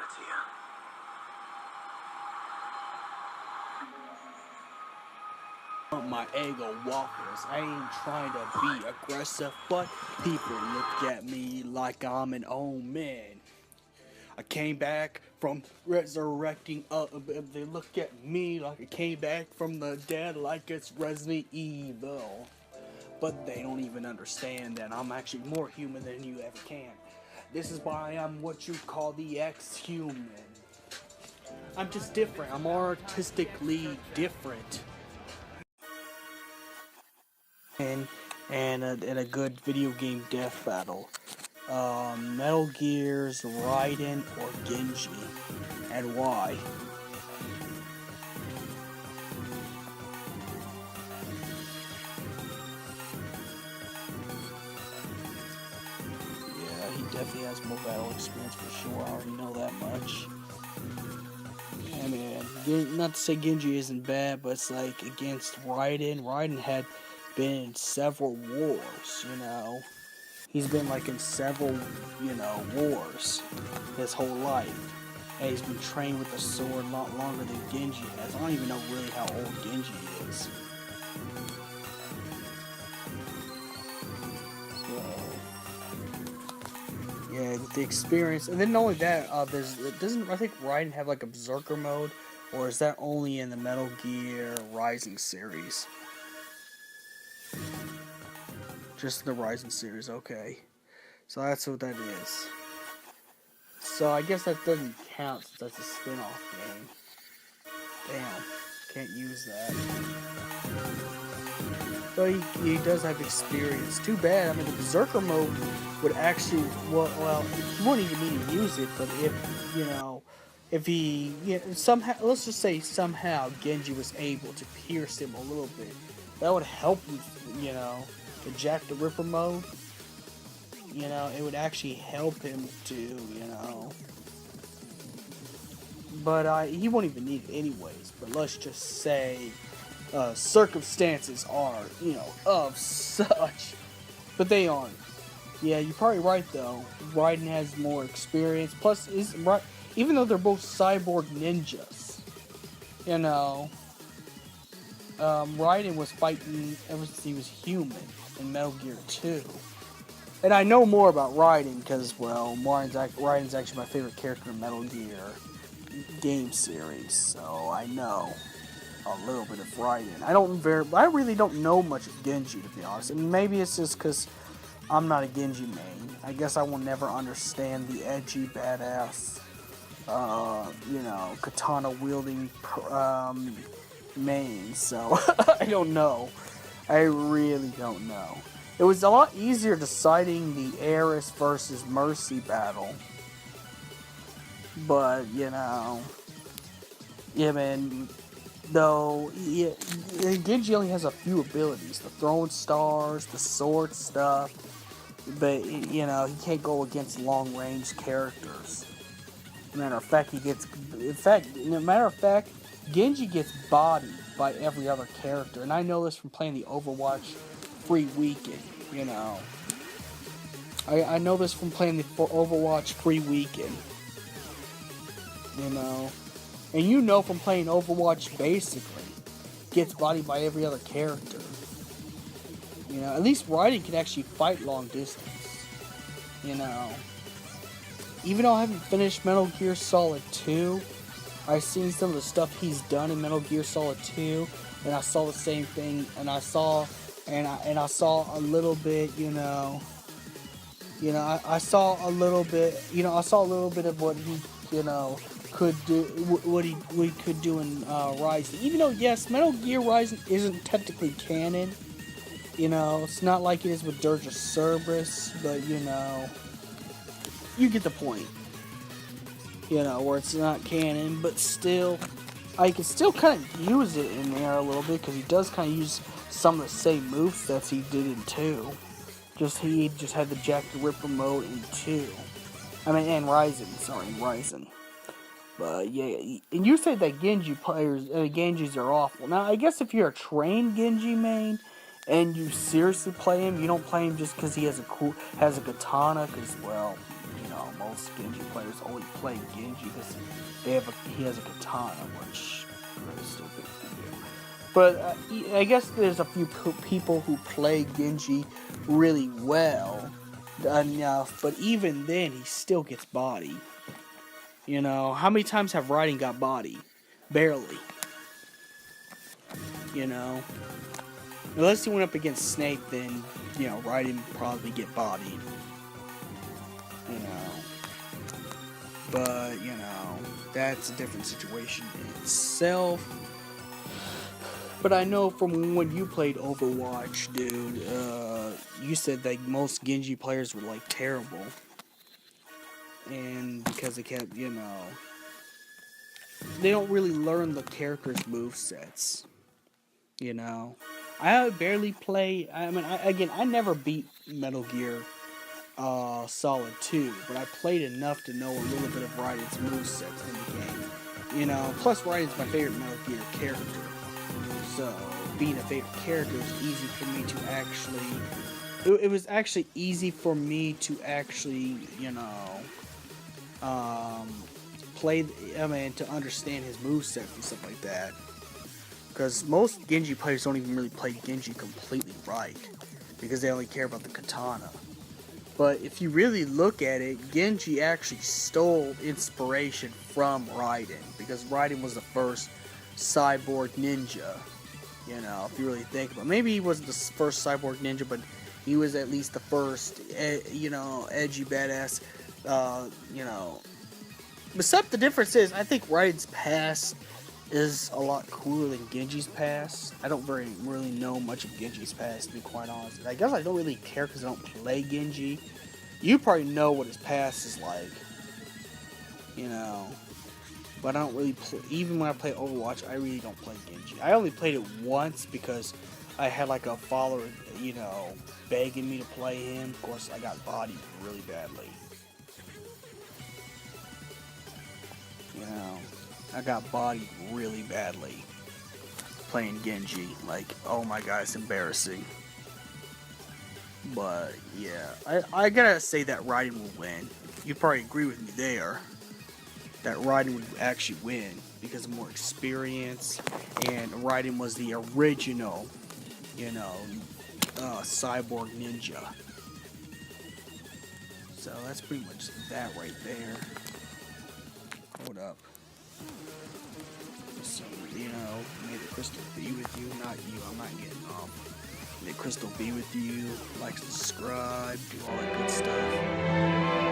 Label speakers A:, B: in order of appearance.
A: secret to you.
B: My ego waffles. I ain't trying to be aggressive, but people look at me like I'm an old man. I came back from resurrecting. They look at me like I came back from the dead, like it's Resident Evil. But they don't even understand that I'm actually more human than you ever can. This is why I'm what you call the ex-human. I'm just different. I'm artistically different. And a good video game death battle. Metal Gear's Raiden or Genji, and why? Yeah, he definitely has more battle experience for sure. I already know that much. I mean, not to say Genji isn't bad, but it's like against Raiden. Raiden had been in several wars, you know. He's been like in several, wars his whole life. And he's been trained with the sword a lot longer than Genji has. I don't even know really how old Genji is. So, yeah, with the experience, and then not only that, doesn't I think Raiden have like a Berserker mode, or is that only in the Metal Gear Rising series? Just the Rising series, okay. So that's what that is. So I guess that doesn't count since that's a spin-off game. Damn, can't use that. But he does have experience. Too bad. I mean, the Berserker mode would actually, well, he wouldn't even need to use it. But if he, somehow, let's just say somehow Genji was able to pierce him a little bit, that would help him, the Jack the Ripper mode. It would actually help him to, But he won't even need it anyways. But let's just say circumstances are, of such. But they aren't. Yeah, you're probably right though. Raiden has more experience. Plus, even though they're both cyborg ninjas, Raiden was fighting ever since he was human in Metal Gear 2. And I know more about Raiden because, well, Raiden's actually my favorite character in Metal Gear game series, so I know a little bit of Raiden. I really don't know much of Genji, to be honest. And maybe it's just because I'm not a Genji main. I guess I will never understand the edgy, badass, katana wielding main. So I don't know. I really don't know. It was a lot easier deciding the Ares versus Mercy battle. But, Genji only has a few abilities. The throwing stars, the sword stuff. But, he can't go against long-range characters. Matter of fact, Genji gets bodied by every other character. And I know this from playing the Overwatch free weekend, I know this from playing the Overwatch free weekend, and from playing Overwatch basically gets bodied by every other character. At least Raiden can actually fight long distance. Even though I haven't finished Metal Gear Solid 2, I've seen some of the stuff he's done in Metal Gear Solid 2, and I saw the same thing, and I saw a little bit, I saw a little bit, of what he, could do, what he could do in Rising. Even though, yes, Metal Gear Rising isn't technically canon, it's not like it is with Dirge of Cerberus, but you get the point. Where it's not canon, but still, I can still kind of use it in there a little bit, because he does kind of use some of the same movesets he did in 2. He just had the Jack the Ripper mode in 2. And Rising. But yeah, and you said that Genjis are awful. Now, I guess if you're a trained Genji main, and you seriously play him, you don't play him just because he has a katana, because, well, most Genji players only play Genji because he has a katana, which really stupid. But I guess there's a few people who play Genji really well enough, but even then he still gets body. You know, how many times have Raiden got body? Barely. You know, unless he went up against Snake, then you know Raiden would probably get bodied. You know, but you know that's a different situation in itself. But I know from when you played Overwatch, dude, you said that most Genji players were like terrible, and because they kept, you know, they don't really learn the character's movesets. You know, I barely play. I mean, I never beat Metal Gear Solid 2, but I played enough to know a little bit of Raiden's movesets in the game. You know, plus Raiden's my favorite Metal Gear character, so being a favorite character was easy for me to actually. It was actually easy for me to actually, you know, play. I mean, to understand his movesets and stuff like that. Because most Genji players don't even really play Genji completely right, because they only care about the katana. But if you really look at it, Genji actually stole inspiration from Raiden, because Raiden was the first cyborg ninja. You know, if you really think about it. Maybe he wasn't the first cyborg ninja, but he was at least the first, you know, edgy badass, you know. Except the difference is, I think Raiden's past is a lot cooler than Genji's past. I don't really know much of Genji's past, to be quite honest. I guess I don't really care because I don't play Genji. You probably know what his past is like, you know. But I don't really play. Even when I play Overwatch, I really don't play Genji. I only played it once because I had like a follower, you know, begging me to play him. Of course, I got bodied really badly. You know, I got bodied really badly playing Genji. Like, oh my god, it's embarrassing. But yeah, I gotta say that Raiden will win. You probably agree with me there. That Raiden would actually win because of more experience, and Raiden was the original, you know, cyborg ninja. So that's pretty much that right there. Hold up. So, you know, may the crystal be with you, not you. I'm not getting off. May the crystal be with you. Like, subscribe, do all that good stuff.